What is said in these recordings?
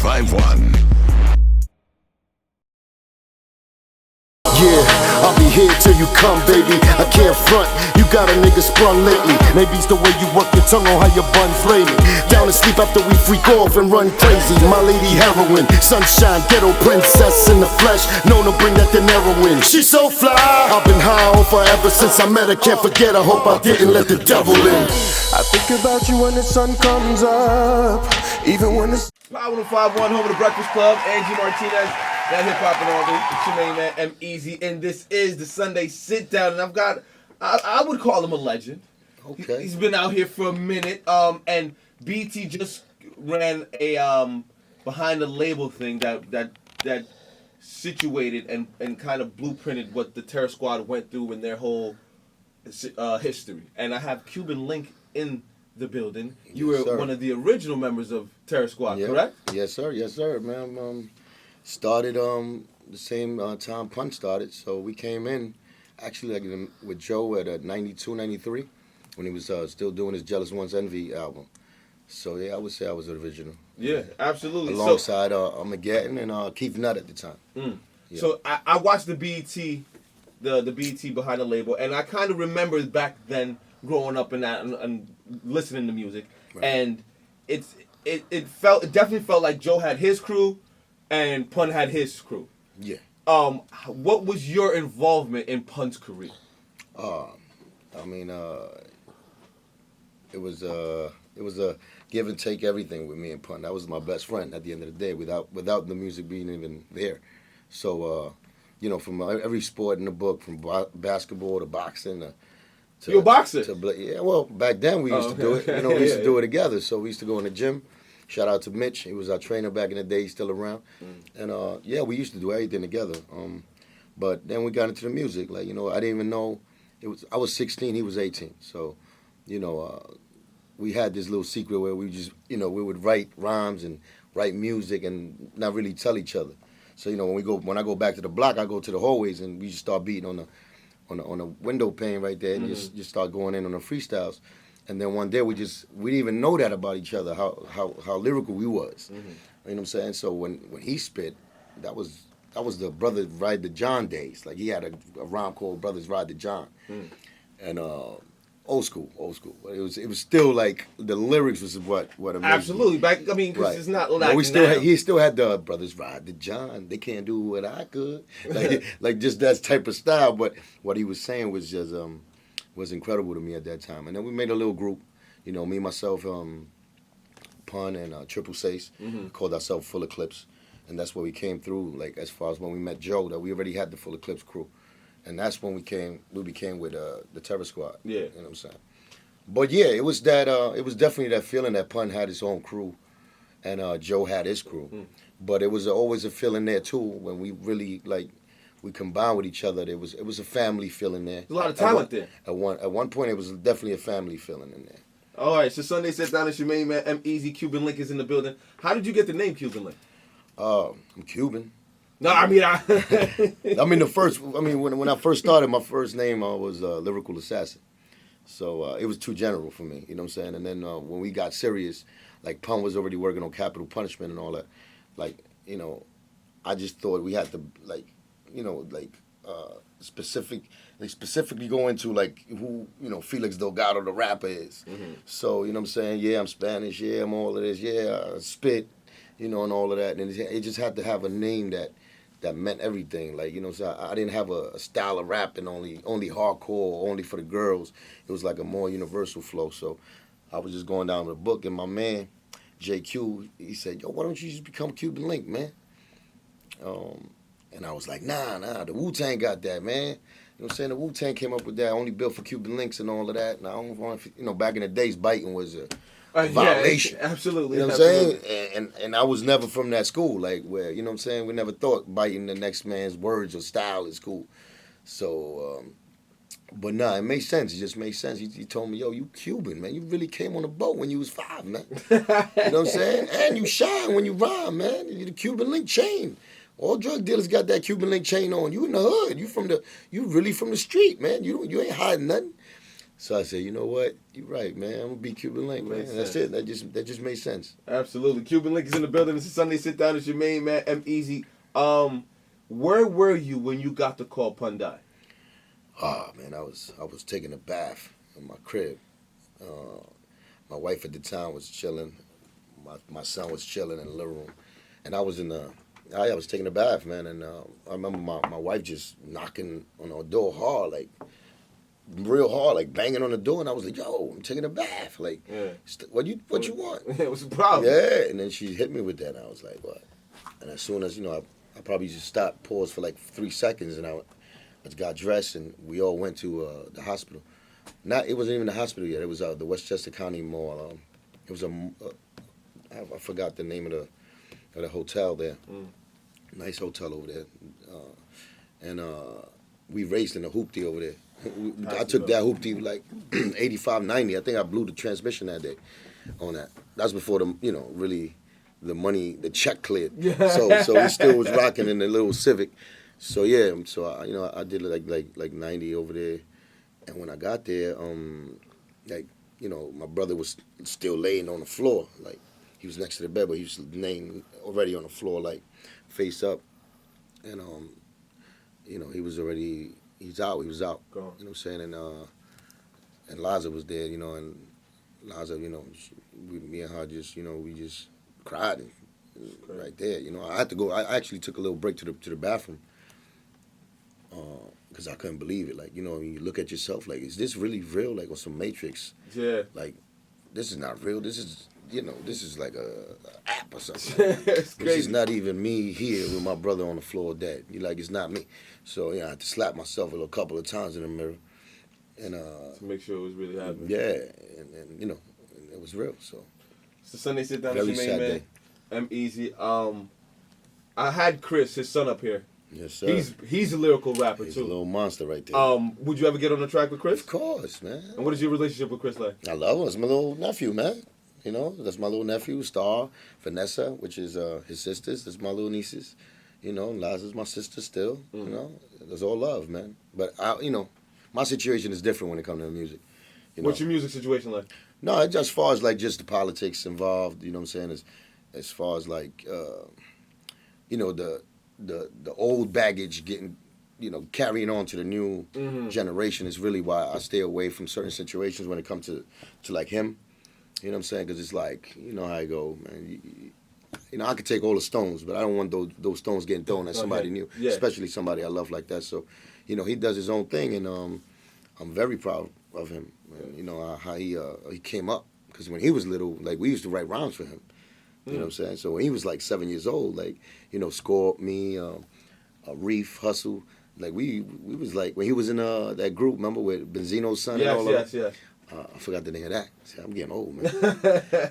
1051. Yeah, I'll be here till you come, baby. I can't front, you got a nigga sprung lately. Maybe it's the way you work your tongue on how your bun flaming. Down to sleep after we freak off and run crazy. My lady heroine, sunshine, ghetto princess in the flesh. Known to bring that to heroin. She's so fly, I've been high on forever since I met her. Can't forget, I hope I didn't let the devil in. I think about you when the sun comes up, even when it's Power 1051, home of the Breakfast Club. Angie Martinez, that hip hop and all this. It's your main man, EmEz, and this is the Sunday Sit Down. And I've got, I would call him a legend. okay. He's been out here for a minute. And BT just ran a behind the label thing that situated and kind of blueprinted what the Terror Squad went through in their whole history. And I have Cuban Link in the building. You Yes, were sir. one of the original members of Terror Squad, Yeah. correct? Yes, sir, man. Started the same time Punch started, so we came in actually like with Joe at 92, 93 when he was still doing his Jealous One's Envy album. So yeah, I would say I was the original. Yeah, absolutely. Alongside Armageddon and Keith Nutt at the time. Yeah. So I watched the BET, the BET behind the label, and I kind of remember back then growing up in that and listening to music, Right. and it definitely felt like Joe had his crew, and Pun had his crew. Yeah. What was your involvement in Pun's career? I mean, it was a give and take everything with me and Pun. That was my best friend at the end of the day. Without the music being even there, so from every sport in the book, from basketball to boxing to You're a boxer? Yeah, well, back then we used to do it. We used to do it together. So we used to go in the gym. Shout out to Mitch. He was our trainer back in the day. He's still around. And we used to do everything together. But then we got into the music. Like, I didn't even know I was 16. He was 18. So, we had this little secret where we just, we would write rhymes and write music and not really tell each other. So, when I go back to the block, I go to the hallways and we just start beating on the window pane right there and just start going in on the freestyles. And then one day we didn't even know that about each other, how lyrical we was. You know what I'm saying? So when he spit, that was the Brothers Ride the John days. Like he had a rhyme called Brothers Ride the John. And old school. But it was still like the lyrics was what amazed me. Absolutely. Back, I mean, because Right. it's not No, like he still had the Brothers Ride the John. They can't do what I could. Like just that type of style. But what he was saying was just was incredible to me at that time. And then we made a little group. Me, myself, Pun, and Triple Sace. Called ourselves Full Eclipse. And that's where we came through. Like as far as when we met Joe, that we already had the Full Eclipse crew. And that's when we became with the Terror Squad. Yeah. You know what I'm saying? But yeah, it was definitely that feeling that Pun had his own crew and Joe had his crew. But it was always a feeling there too when we really we combined with each other. It was a family feeling there. There's a lot of talent there. At one point it was definitely a family feeling in there. All right, so Sunday Sit Down, it's your main man, EmEz. Cuban Link is in the building. How did you get the name Cuban Link? I'm Cuban. No, I mean, when I first started, my first name was Lyrical Assassin. So it was too general for me, you know what I'm saying? And then when we got serious, like Pun was already working on Capital Punishment and all that, I just thought we had to specifically go into who Felix Delgado the rapper is. So you know what I'm saying? Yeah, I'm Spanish. Yeah, I'm all of this. Yeah, I spit, and all of that. And it just had to have a name that meant everything. So I didn't have a style of rapping only hardcore, only for the girls. It was like a more universal flow. So I was just going down with a book, and my man JQ, he said, "Yo, why don't you just become Cuban Link, man?" And I was like, nah, the Wu-Tang got that, man. You know what I'm saying? The Wu-Tang came up with that, only built for Cuban Links and all of that. And I don't want to, back in the days, biting was a violation. Yeah, absolutely. You know what I'm saying? And I was never from that school, where, you know what I'm saying? We never thought biting the next man's words or style is cool. So, but nah, it made sense. It just made sense. He told me, yo, you Cuban, man. You really came on a boat when you was 5, man. You know what I'm saying? And you shine when you rhyme, man. You the Cuban Link chain. All drug dealers got that Cuban Link chain on. You in the hood. You really from the street, man. You ain't hiding nothing. So I said, you know what? You're right, man. I'm gonna be Cuban Link, man. That's it. That just made sense. Absolutely. Cuban Link is in the building. It's a Sunday sit down. It's your main man, EmEz. Where were you when you got the call Pun died? Ah, man, I was taking a bath in my crib. My wife at the time was chilling. My son was chilling in the living room, and I was I was taking a bath, man. And I remember my wife just knocking on the door hard, like real hard, like banging on the door, and I was like, "Yo, I'm taking a bath. Like, what you want?" What's the problem? Yeah, and then she hit me with that, and I was like, "What?" And as soon as I probably just stopped, paused for like 3 seconds, and I got dressed, and we all went to the hospital. It wasn't even the hospital yet. It was the Westchester County Mall. It was I forgot the name of the hotel there. Nice hotel over there, and we raced in a hoopty over there. I took that hoopty like 85, 90. I think I blew the transmission that day on that. That's before really the money, the check cleared. So we still was rocking in the little Civic. So yeah, I did like 90 over there. And when I got there, my brother was still laying on the floor. Like, he was next to the bed, but he was laying already on the floor, like, face up. And, he was already, he's out. He was out. You know what I'm saying? And Liza was there, and Liza, me and her just, we just cried right there. I had to go. I actually took a little break to the bathroom. Because I couldn't believe it. Like, when you look at yourself, like, is this really real? Like, on some Matrix. Yeah. Like, this is not real. This is, this is like a app or something. It's crazy. This is not even me here with my brother on the floor dead. It's not me. So, I had to slap myself a couple of times in the mirror. And, to make sure it was really happening. Yeah. And it was real, so. It's the Sunday Sit Down. Very sad day. EmEz. I had Chris, his son, up here. Yes, sir. He's a lyrical rapper, He's too. a little monster right there. Would you ever get on the track with Chris? Of course, man. And what is your relationship with Chris like? I love him. It's my little nephew, man. That's my little nephew, Star, Vanessa, which is his sisters. That's my little nieces. Liza's my sister still. There's all love, man. But, my situation is different when it comes to music. What's your music situation like? No, it's as far as, like, just the politics involved, you know what I'm saying? As far as, like, the old baggage getting, carrying on to the new generation is really why I stay away from certain situations when it comes to like him. You know what I'm saying? Because it's like, you know how I go, man. I could take all the stones, but I don't want those stones getting thrown at somebody new, especially somebody I love like that. So, he does his own thing, and I'm very proud of him. And, how he came up. Because when he was little, like, we used to write rhymes for him. You know what I'm saying? So when he was like 7 years old, like, Scorp, me, Reef, Hustle, like we was like, when he was in that group, remember, with Benzino's son and all that? Yes. I forgot the name of that. See, I'm getting old, man.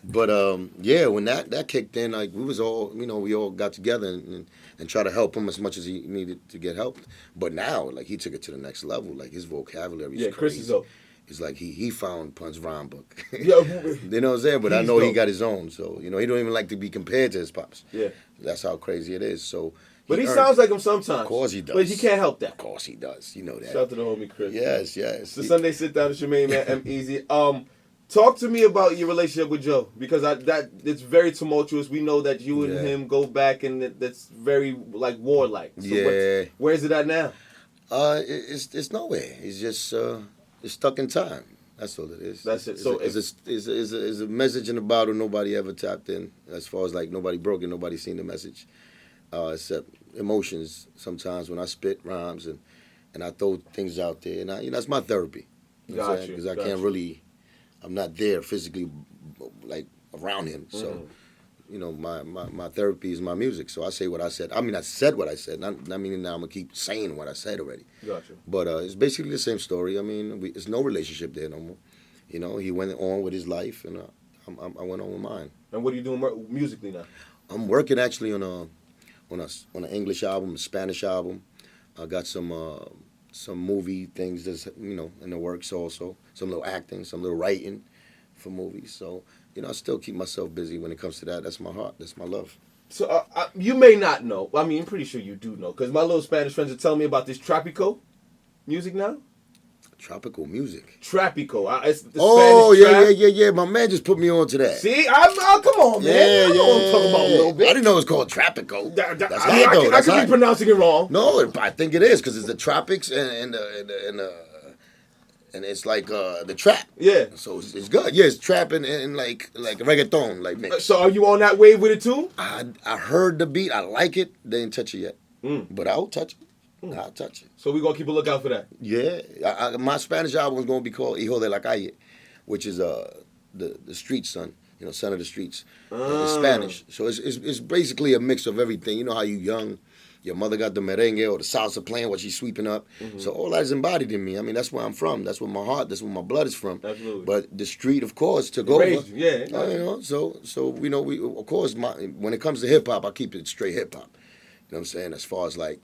But, when that kicked in, like, we was all, we all got together and tried to help him as much as he needed to get helped. But now, like, he took it to the next level. Like, his vocabulary is crazy. Chris is dope. It's like he found Pun's rhyme book. You know what I'm saying? But I know dope. He got his own. So, he don't even like to be compared to his pops. Yeah. That's how crazy it is. So, but he sounds like him sometimes. Of course he does. But he can't help that. Of course he does. You know that. Shout out to the homie Chris. Yes. It's the Sunday Sit Down. It's your main man, EmEz. Talk to me about your relationship with Joe, because it's very tumultuous. We know that you and him go back, and that's very, like, warlike. So where is it at now? It's nowhere. It's just it's stuck in time. That's all it is. That's it. It's a message in the bottle nobody ever tapped in. As far as, like, nobody broke it, nobody seen the message. Except emotions sometimes when I spit rhymes and I throw things out there. And that's my therapy. Because I can't really, I'm not there physically, like, around him. So, my therapy is my music. So I say what I said. I mean, I said what I said. Not meaning now I'm going to keep saying what I said already. Gotcha. But it's basically the same story. I mean, there's no relationship there no more. He went on with his life, and I went on with mine. And what are you doing musically now? I'm working actually on an English album, a Spanish album. I got some movie things that's in the works also. Some little acting, some little writing for movies. So I still keep myself busy when it comes to that. That's my heart. That's my love. So you may not know. I mean, I'm pretty sure you do know, because my little Spanish friends are telling me about this Tropico music now. Tropical music. Tropico. It's the Oh, Spanish trap. yeah. My man just put me on to that. See, come on, man. I know what I'm talking about a little bit. I didn't know it was called Tropico. That's hot, though. I could be pronouncing it wrong. No, I think it is because it's the tropics and it's like the trap. Yeah. So it's good. Yeah, it's trap and like reggaeton, like mix. So are you on that wave with it too? I heard the beat. I like it. They didn't touch it yet. But I'll touch it. I'll touch it. So we're going to keep a lookout for that. Yeah. My Spanish album is going to be called Hijo de la Calle, which is the street son. You know, son of the streets. It's Spanish. So it's basically a mix of everything. You know how you young, your mother got the merengue or the salsa playing while she's sweeping up. So all that is embodied in me. I mean, that's where I'm from. That's where my heart, that's where my blood is from. Absolutely. But the street, of course, took over. Yeah. You know, so you know, we of course, when it comes to hip hop, I keep it straight hip hop. You know what I'm saying? As far as like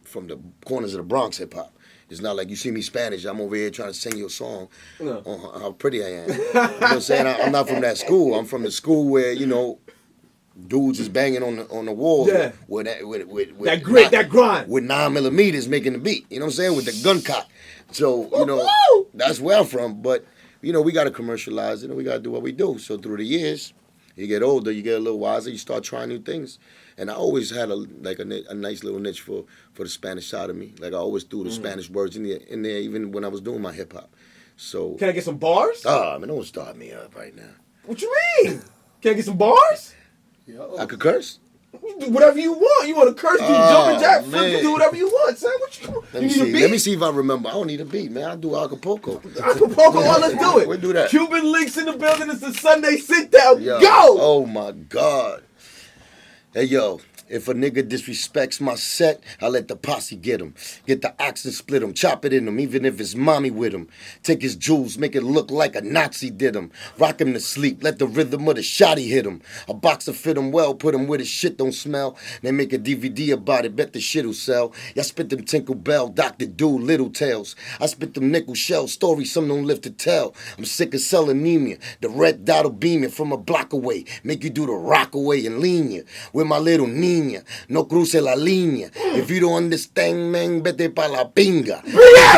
from the corners of the Bronx hip hop. It's not like you see me Spanish, I'm over here trying to sing you a song on how pretty I am. You know what I'm saying? I'm not from that school. I'm from the school where, you know, dudes is banging on the walls with that grit, that grind. With 9mm making the beat. You know what I'm saying? With the gun cock. So, you know, that's where I'm from. But, you know, we got to commercialize it and we got to do what we do. So through the years, you get older, you get a little wiser, you start trying new things. And I always had a nice little niche for the Spanish side of me. Like I always threw the Spanish words in there, even when I was doing my hip hop. So can I get some bars? Man, don't start me up right now. What you mean? Can I get some bars? Yo. I could curse. You do whatever you want. You want to curse? Do jumping jack? Flip? You do whatever you want, son. Let me see if I remember. I don't need a beat, man. I'll do Acapulco. Acapulco, let's do it. We'll do that. Cuban Links in the building. It's the Sunday sit down. Yo. Go! Oh my God. Hey, yo, if a nigga disrespects my set, I let the posse get him. Get the ox and split him, chop it in him, even if it's mommy with him. Take his jewels, make it look like a Nazi did him. Rock him to sleep, let the rhythm of the shotty hit him. A boxer fit him well, put him where his shit don't smell. They make a DVD about it, bet the shit'll sell. Y'all spit them Tinkle Bell, Dr. Little tales. I spit them nickel shell stories, some don't live to tell. I'm sick of cell anemia, the red dot'll beam you from a block away. Make you do the rock away and lean you. With my little niña, no cruce la línea. If you don't understand, man, vete pa la pinga.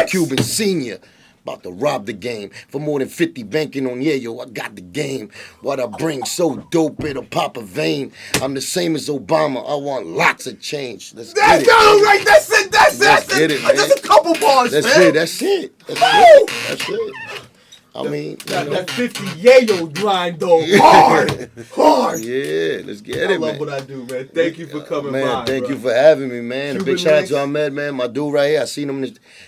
Cuban senior, about to rob the game. For more than 50 banking on yo, I got the game. What I bring so dope, it'll pop a vein. I'm the same as Obama, I want lots of change. Let's get it. Right, that's it, man. That's a couple bars, That's man. That's it. I mean, that 50 yayo grind though, hard. Yeah, let's get it, man. I love what I do, man. Thank you for coming by, thank you for having me, man. A big shout out to Ahmed, man. My dude right here. I seen him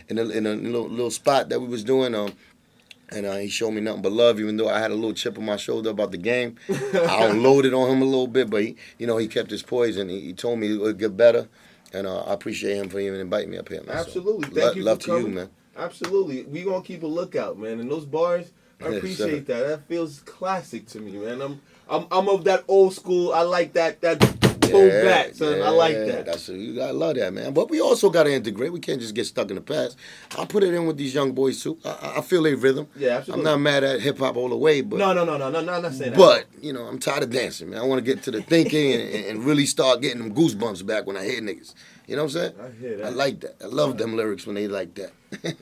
in a little spot that we was doing. And he showed me nothing but love, even though I had a little chip on my shoulder about the game. I unloaded on him a little bit, but he kept his poise and he told me it would get better. And I appreciate him for even inviting me up here, man. Absolutely, so, thank you. Love for coming. to you, man. Absolutely. We're going to keep a lookout, man. And those bars, I appreciate that. That feels classic to me, man. I'm of that old school. I like that pull back, son. I like that. You got to love that, man. But we also got to integrate. We can't just get stuck in the past. I put it in with these young boys, too. I feel their rhythm. Yeah, absolutely. I'm not mad at hip-hop all the way. But No, I'm not saying that. But, I'm tired of dancing, man. I want to get to the thinking and really start getting them goosebumps back when I hear niggas. You know what I'm saying? I hear that. I like that. I love them lyrics when they like that.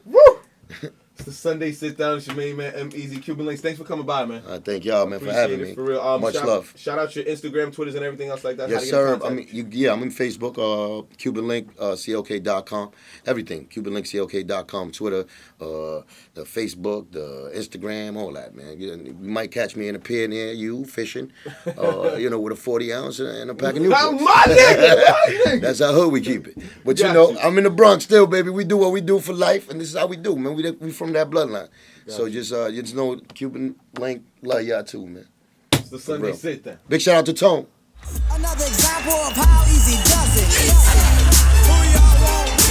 Woo! It's the Sunday sit down. It's your main man, EmEz, Cuban Links. Thanks for coming by, man. Thank y'all, man, for having me. For real. Much love. Shout out your Instagram, Twitters, and everything else like that. Yes, sir. I'm in Facebook, Cuban Link, COK.com. Everything. CubanLinkCOK.com. Twitter, the Facebook, the Instagram, all that, man. You might catch me in a pier near you fishing, with a 40 ounce and a pack of Newports. My nigga! That's how hood we keep it. But I'm in the Bronx still, baby. We do what we do for life, and this is how we do, man. We from that bloodline. So just know Cuban Link, love y'all too, man. It's the Sunday sit down. Big shout out to Tone. Another example of how easy does it. Who y'all want?